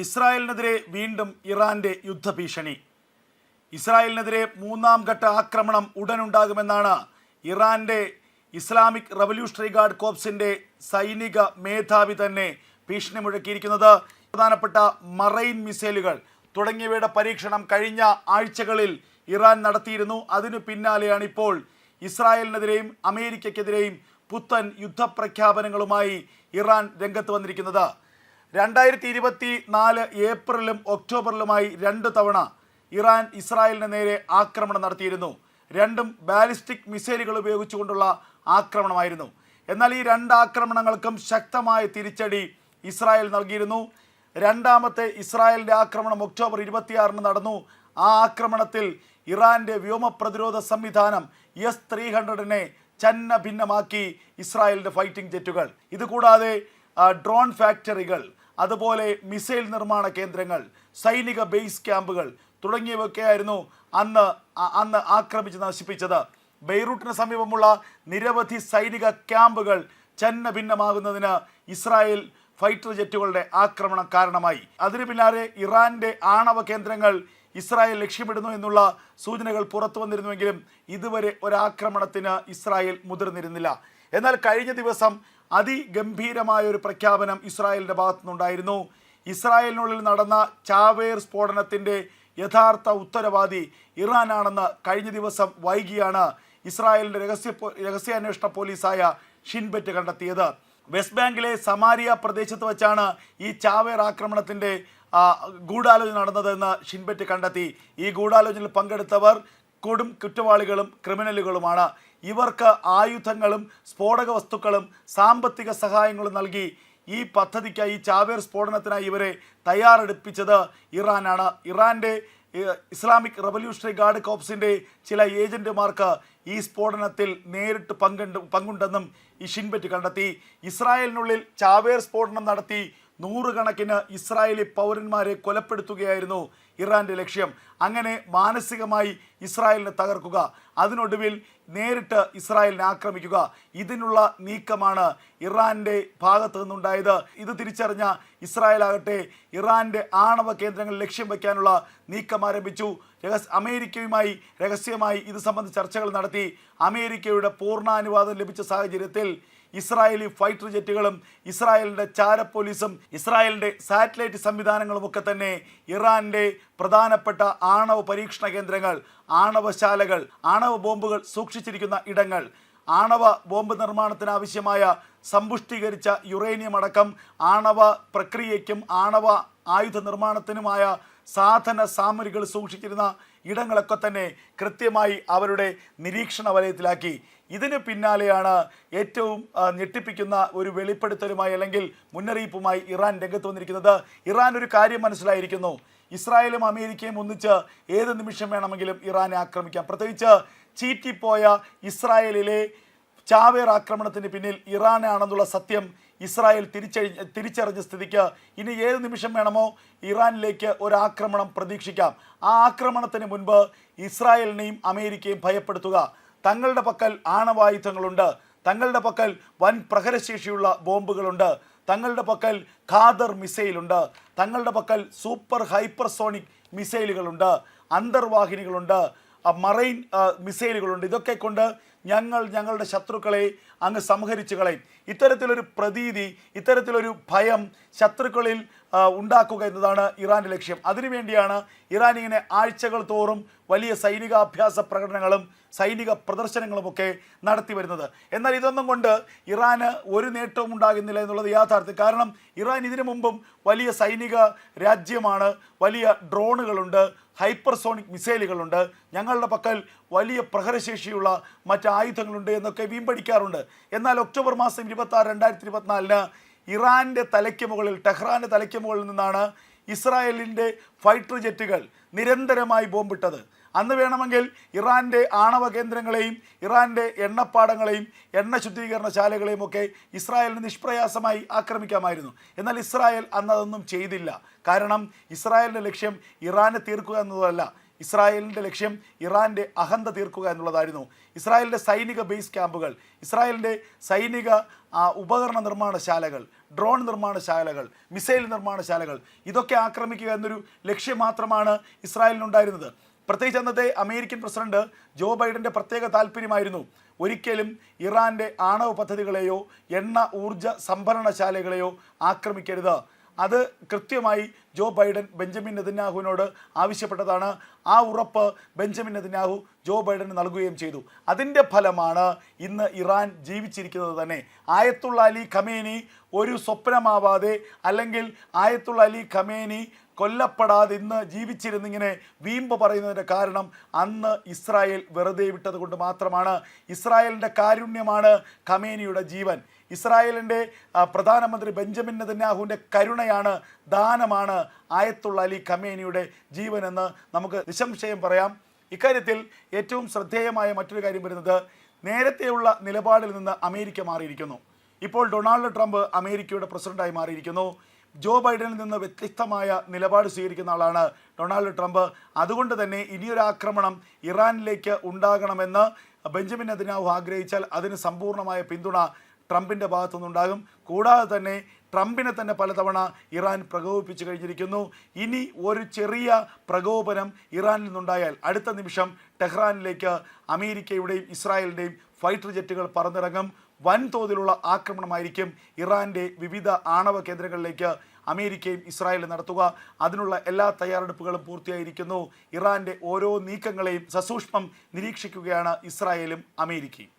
ഇസ്രായേലിനെതിരെ വീണ്ടും ഇറാന്റെ യുദ്ധഭീഷണി. ഇസ്രായേലിനെതിരെ മൂന്നാം ഘട്ട ആക്രമണം ഉടനുണ്ടാകുമെന്നാണ് ഇറാന്റെ ഇസ്ലാമിക് റവല്യൂഷണറി ഗാർഡ് കോർപ്സിന്റെ സൈനിക മേധാവി തന്നെ ഭീഷണി മുഴക്കിയിരിക്കുന്നത്. പ്രധാനപ്പെട്ട മറൈൻ മിസൈലുകൾ തുടങ്ങിയവയുടെ പരീക്ഷണം കഴിഞ്ഞ ആഴ്ചകളിൽ ഇറാൻ നടത്തിയിരുന്നു. അതിനു പിന്നാലെയാണ് ഇപ്പോൾ ഇസ്രായേലിനെതിരെയും അമേരിക്കയ്ക്കെതിരെയും പുത്തൻ യുദ്ധപ്രഖ്യാപനങ്ങളുമായി ഇറാൻ രംഗത്ത് വന്നിരിക്കുന്നത്. 2024 ഏപ്രിലും ഒക്ടോബറിലുമായി 2 തവണ ഇറാൻ ഇസ്രായേലിന് നേരെ ആക്രമണം നടത്തിയിരുന്നു. രണ്ടും ബാലിസ്റ്റിക് മിസൈലുകൾ ഉപയോഗിച്ചുകൊണ്ടുള്ള ആക്രമണമായിരുന്നു. എന്നാൽ ഈ 2 ആക്രമണങ്ങൾക്കും ശക്തമായ തിരിച്ചടി ഇസ്രായേൽ നൽകിയിരുന്നു. രണ്ടാമത്തെ ഇസ്രായേലിൻ്റെ ആക്രമണം ഒക്ടോബർ 26 നടന്നു. ആ ആക്രമണത്തിൽ ഇറാന്റെ വ്യോമ പ്രതിരോധ സംവിധാനം S-300 ചന്ന ഭിന്നമാക്കി ഇസ്രായേലിൻ്റെ ഫൈറ്റിംഗ് ജെറ്റുകൾ. ഇതുകൂടാതെ ഡ്രോൺ ഫാക്ടറികൾ, അതുപോലെ മിസൈൽ നിർമ്മാണ കേന്ദ്രങ്ങൾ, സൈനിക ബേസ് ക്യാമ്പുകൾ തുടങ്ങിയവയൊക്കെയായിരുന്നു അന്ന് ആക്രമിച്ച് നശിപ്പിച്ചത്. ബെയ്റൂട്ടിന് സമീപമുള്ള നിരവധി സൈനിക ക്യാമ്പുകൾ ചന്ന ഭിന്നമാകുന്നതിന് ഇസ്രായേൽ ഫൈറ്റർ ജെറ്റുകളുടെ ആക്രമണം കാരണമായി. അതിനു പിന്നാലെ ഇറാന്റെ ആണവ കേന്ദ്രങ്ങൾ ഇസ്രായേൽ ലക്ഷ്യമിടുന്നു എന്നുള്ള സൂചനകൾ പുറത്തു വന്നിരുന്നുവെങ്കിലും ഇതുവരെ ഒരാക്രമണത്തിന് ഇസ്രായേൽ മുതിർന്നിരുന്നില്ല. എന്നാൽ കഴിഞ്ഞ ദിവസം അതിഗംഭീരമായ ഒരു പ്രഖ്യാപനം ഇസ്രായേലിൻ്റെ ഭാഗത്തുനിന്നുണ്ടായിരുന്നു. ഇസ്രായേലിനുള്ളിൽ നടന്ന ചാവേർ സ്ഫോടനത്തിൻ്റെ യഥാർത്ഥ ഉത്തരവാദി ഇറാനാണെന്ന് കഴിഞ്ഞ ദിവസം വൈകിയാണ് ഇസ്രായേലിൻ്റെ രഹസ്യാന്വേഷണ പോലീസായ ഷിൻബെറ്റ് കണ്ടെത്തിയത്. വെസ്റ്റ് ബാങ്കിലെ സമാരിയ പ്രദേശത്ത് വെച്ചാണ് ഈ ചാവേർ ആക്രമണത്തിൻ്റെ ഗൂഢാലോചന നടന്നതെന്ന് ഷിൻബെറ്റ് കണ്ടെത്തി. ഈ ഗൂഢാലോചനയിൽ പങ്കെടുത്തവർ കൊടും കുറ്റവാളികളും ക്രിമിനലുകളുമാണ്. ഇവർക്ക് ആയുധങ്ങളും സ്ഫോടക വസ്തുക്കളും സാമ്പത്തിക സഹായങ്ങളും നൽകി ഈ പദ്ധതിക്കായി, ഈ ചാവേർ സ്ഫോടനത്തിനായി ഇവരെ തയ്യാറെടുപ്പിച്ചത് ഇറാനാണ്. ഇറാന്റെ ഇസ്ലാമിക് റവല്യൂഷണറി ഗാർഡ് കോർപ്സിൻ്റെ ചില ഏജന്റുമാർക്ക് ഈ സ്ഫോടനത്തിൽ നേരിട്ട് പങ്കുണ്ടെന്നും ഈ ഷിൻബെറ്റ് കണ്ടെത്തി. ഇസ്രായേലിനുള്ളിൽ ചാവേർ സ്ഫോടനം നടത്തി നൂറുകണക്കിന് ഇസ്രായേലി പൗരന്മാരെ കൊലപ്പെടുത്തുകയായിരുന്നു ഇറാന്റെ ലക്ഷ്യം. അങ്ങനെ മാനസികമായി ഇസ്രായേലിനെ തകർക്കുക, അതിനൊടുവിൽ നേരിട്ട് ഇസ്രായേലിനെ ആക്രമിക്കുക, ഇതിനുള്ള നീക്കമാണ് ഇറാന്റെ ഭാഗത്തു നിന്നുണ്ടായത്. ഇത് തിരിച്ചറിഞ്ഞ ഇസ്രായേൽ ആകട്ടെ ഇറാന്റെ ആണവ കേന്ദ്രങ്ങൾ ലക്ഷ്യം വയ്ക്കാനുള്ള നീക്കം ആരംഭിച്ചു. അമേരിക്കയുമായി രഹസ്യമായി ഇത് സംബന്ധിച്ച് ചർച്ചകൾ നടത്തി. അമേരിക്കയുടെ പൂർണ്ണാനുവാദം ലഭിച്ച സാഹചര്യത്തിൽ ഇസ്രായേലി ഫൈറ്റർ ജെറ്റുകളും ഇസ്രായേലിൻ്റെ ചാര പോലീസും ഇസ്രായേലിൻ്റെ സാറ്റലൈറ്റ് സംവിധാനങ്ങളുമൊക്കെ തന്നെ ഇറാന്റെ പ്രധാനപ്പെട്ട ആണവ പരീക്ഷണ കേന്ദ്രങ്ങൾ, ആണവശാലകൾ, ആണവ ബോംബുകൾ സൂക്ഷിച്ചിരിക്കുന്ന ഇടങ്ങൾ, ആണവ ബോംബ് നിർമ്മാണത്തിന് ആവശ്യമായ സമ്പുഷ്ടീകരിച്ച യുറേനിയം അടക്കം ആണവ പ്രക്രിയയ്ക്കും ആണവ ആയുധ നിർമ്മാണത്തിനുമായ സാധന സാമഗ്രികൾ സൂക്ഷിച്ചിരുന്ന ഇടങ്ങളൊക്കെ തന്നെ കൃത്യമായി അവരുടെ നിരീക്ഷണ വലയത്തിലാക്കി. ഇതിന് പിന്നാലെയാണ് ഏറ്റവും ഞെട്ടിപ്പിക്കുന്ന ഒരു വെളിപ്പെടുത്തലുമായി അല്ലെങ്കിൽ മുന്നറിയിപ്പുമായി ഇറാൻ രംഗത്ത് വന്നിരിക്കുന്നത്. ഇറാൻ ഒരു കാര്യം മനസ്സിലായിരിക്കുന്നു, ഇസ്രായേലും അമേരിക്കയും ഒന്നിച്ച് ഏത് നിമിഷം വേണമെങ്കിലും ഇറാനെ ആക്രമിക്കാം. പ്രത്യേകിച്ച് ചീറ്റിപ്പോയ ഇസ്രായേലിലെ ചാവേർ ആക്രമണത്തിന് പിന്നിൽ ഇറാനാണെന്നുള്ള സത്യം ഇസ്രായേൽ തിരിച്ചറിഞ്ഞ സ്ഥിതിക്ക് ഇനി ഏത് നിമിഷം വേണമോ ഇറാനിലേക്ക് ഒരാക്രമണം പ്രതീക്ഷിക്കാം. ആ ആക്രമണത്തിന് മുൻപ് ഇസ്രായേലിനെയും അമേരിക്കയും ഭയപ്പെടുത്തുക. തങ്ങളുടെ പക്കൽ ആണവായുധങ്ങളുണ്ട്, തങ്ങളുടെ പക്കൽ വൻ പ്രഹരശേഷിയുള്ള ബോംബുകളുണ്ട്, തങ്ങളുടെ പക്കൽ ഖാദർ മിസൈലുണ്ട്, തങ്ങളുടെ പക്കൽ സൂപ്പർ ഹൈപ്പർസോണിക് മിസൈലുകളുണ്ട്, അന്തർവാഹിനികളുണ്ട്, മറൈൻ മിസൈലുകളുണ്ട്. ഇതൊക്കെ കൊണ്ട് ഞങ്ങളുടെ ശത്രുക്കളെ അങ്ങ് സംഹരിച്ചു കളയും. ഇത്തരത്തിലൊരു പ്രതീതി, ഇത്തരത്തിലൊരു ഭയം ശത്രുക്കളിൽ ഉണ്ടാക്കുക എന്നതാണ് ഇറാൻ്റെ ലക്ഷ്യം. അതിനുവേണ്ടിയാണ് ഇറാൻ ഇങ്ങനെ ആഴ്ചകൾ തോറും വലിയ സൈനികാഭ്യാസ പ്രകടനങ്ങളും സൈനിക പ്രദർശനങ്ങളുമൊക്കെ നടത്തി വരുന്നത്. എന്നാൽ ഇതൊന്നും കൊണ്ട് ഇറാന് ഒരു നേട്ടവും ഉണ്ടാകുന്നില്ല എന്നുള്ളത് യാഥാർത്ഥ്യം. കാരണം ഇറാൻ ഇതിനു മുമ്പും വലിയ സൈനിക രാജ്യമാണ്, വലിയ ഡ്രോണുകളുണ്ട്, ഹൈപ്പർസോണിക് മിസൈലുകളുണ്ട്, ഞങ്ങളുടെ പക്കൽ വലിയ പ്രഹരശേഷിയുള്ള മറ്റ് ആയുധങ്ങളുണ്ട് എന്നൊക്കെ വീമ്പടിക്കാറുണ്ട്. എന്നാൽ ഒക്ടോബർ മാസം 26, 2024 ഇറാൻ്റെ തലയ്ക്ക് മുകളിൽ, ടെഹ്റാൻ്റെ തലയ്ക്ക് മുകളിൽ നിന്നാണ് ഇസ്രായേലിൻ്റെ ഫൈറ്റർ ജെറ്റുകൾ നിരന്തരമായി ബോംബിട്ടത്. അന്ന് വേണമെങ്കിൽ ഇറാൻ്റെ ആണവ കേന്ദ്രങ്ങളെയും ഇറാൻ്റെ എണ്ണപ്പാടങ്ങളെയും എണ്ണ ശുദ്ധീകരണശാലകളെയും ഒക്കെ ഇസ്രായേലിന് നിഷ്പ്രയാസമായി ആക്രമിക്കാമായിരുന്നു. എന്നാൽ ഇസ്രായേൽ അന്ന് അതൊന്നും ചെയ്തില്ല. കാരണം ഇസ്രായേലിൻ്റെ ലക്ഷ്യം ഇറാനെ തീർക്കുക എന്നതല്ല, ഇസ്രായേലിൻ്റെ ലക്ഷ്യം ഇറാൻ്റെ അഹന്ത തീർക്കുക എന്നുള്ളതായിരുന്നു. ഇസ്രായേലിൻ്റെ സൈനിക ബേസ് ക്യാമ്പുകൾ, ഇസ്രായേലിൻ്റെ സൈനിക ഉപകരണ നിർമ്മാണശാലകൾ, ഡ്രോൺ നിർമ്മാണശാലകൾ, മിസൈൽ നിർമ്മാണശാലകൾ ഇതൊക്കെ ആക്രമിക്കുക എന്നൊരു ലക്ഷ്യം മാത്രമാണ് ഇസ്രായേലിനുണ്ടായിരുന്നത്. പ്രത്യേകിച്ച് അന്നത്തെ അമേരിക്കൻ പ്രസിഡന്റ് ജോ ബൈഡന്റെ പ്രത്യേക താല്പര്യമായിരുന്നു ഒരിക്കലും ഇറാന്റെ ആണവ പദ്ധതികളെയോ എണ്ണ ഊർജ സംഭരണശാലകളെയോ ആക്രമിക്കരുത്. അത് കൃത്യമായി ജോ ബൈഡൻ ബെഞ്ചമിൻ നെതന്യാഹുവിനോട് ആവശ്യപ്പെട്ടതാണ്. ആ ഉറപ്പ് ബെഞ്ചമിൻ നെതന്യാഹു ജോ ബൈഡന് നൽകുകയും ചെയ്തു. അതിൻ്റെ ഫലമാണ് ഇന്ന് ഇറാൻ ജീവിച്ചിരിക്കുന്നത് തന്നെ. ആയത്തുള്ള അലി ഖമേനി ഒരു സ്വപ്നമാവാതെ, അല്ലെങ്കിൽ ആയത്തുള്ള അലി ഖമേനി കൊല്ലപ്പെടാതെ ഇന്ന് ജീവിച്ചിരുന്നിങ്ങനെ വീമ്പ് പറയുന്നതിൻ്റെ കാരണം അന്ന് ഇസ്രായേൽ വെറുതെ വിട്ടത് കൊണ്ട് മാത്രമാണ്. ഇസ്രായേലിൻ്റെ കാരുണ്യമാണ് ഖമേനിയുടെ ജീവൻ. ഇസ്രായേലിൻ്റെ പ്രധാനമന്ത്രി ബെഞ്ചമിൻ നെതന്യാഹുവിൻ്റെ കരുണയാണ്, ദാനമാണ് ആയത്തുള്ള അലി ഖമേനിയുടെ ജീവനെന്ന് നമുക്ക് നിസ്സംശയം പറയാം. ഇക്കാര്യത്തിൽ ഏറ്റവും ശ്രദ്ധേയമായ മറ്റൊരു കാര്യം വരുന്നത്, നേരത്തെയുള്ള നിലപാടിൽ നിന്ന് അമേരിക്ക മാറിയിരിക്കുന്നു. ഇപ്പോൾ ഡൊണാൾഡ് ട്രംപ് അമേരിക്കയുടെ പ്രസിഡന്റായി മാറിയിരിക്കുന്നു. ജോ ബൈഡനിൽ നിന്ന് വ്യത്യസ്തമായ നിലപാട് സ്വീകരിക്കുന്ന ആളാണ് ഡൊണാൾഡ് ട്രംപ്. അതുകൊണ്ട് തന്നെ ഇനിയൊരു ആക്രമണം ഇറാനിലേക്ക് ഉണ്ടാകണമെന്ന് ബെഞ്ചമിൻ നെതന്യാഹു ആഗ്രഹിച്ചാൽ അതിന് സമ്പൂർണ്ണമായ പിന്തുണ ട്രംപിൻ്റെ ഭാഗത്തുനിന്നുണ്ടാകും. കൂടാതെ തന്നെ ട്രംപിനെ തന്നെ പലതവണ ഇറാൻ പ്രകോപിപ്പിച്ചു കഴിഞ്ഞിരിക്കുന്നു. ഇനി ഒരു ചെറിയ പ്രകോപനം ഇറാനിൽ നിന്നുണ്ടായാൽ അടുത്ത നിമിഷം ടെഹ്റാനിലേക്ക് അമേരിക്കയുടെയും ഇസ്രായേലിൻ്റെയും ഫൈറ്റർ ജെറ്റുകൾ പറന്നിറങ്ങും. വൻതോതിലുള്ള ആക്രമണമായിരിക്കും ഇറാൻ്റെ വിവിധ ആണവ കേന്ദ്രങ്ങളിലേക്ക് അമേരിക്കയും ഇസ്രായേലും നടത്തുക. അതിനുള്ള എല്ലാ തയ്യാറെടുപ്പുകളും പൂർത്തിയായിരിക്കുന്നു. ഇറാൻ്റെ ഓരോ നീക്കങ്ങളെയും സസൂക്ഷ്മം നിരീക്ഷിക്കുകയാണ് ഇസ്രായേലും അമേരിക്കയും.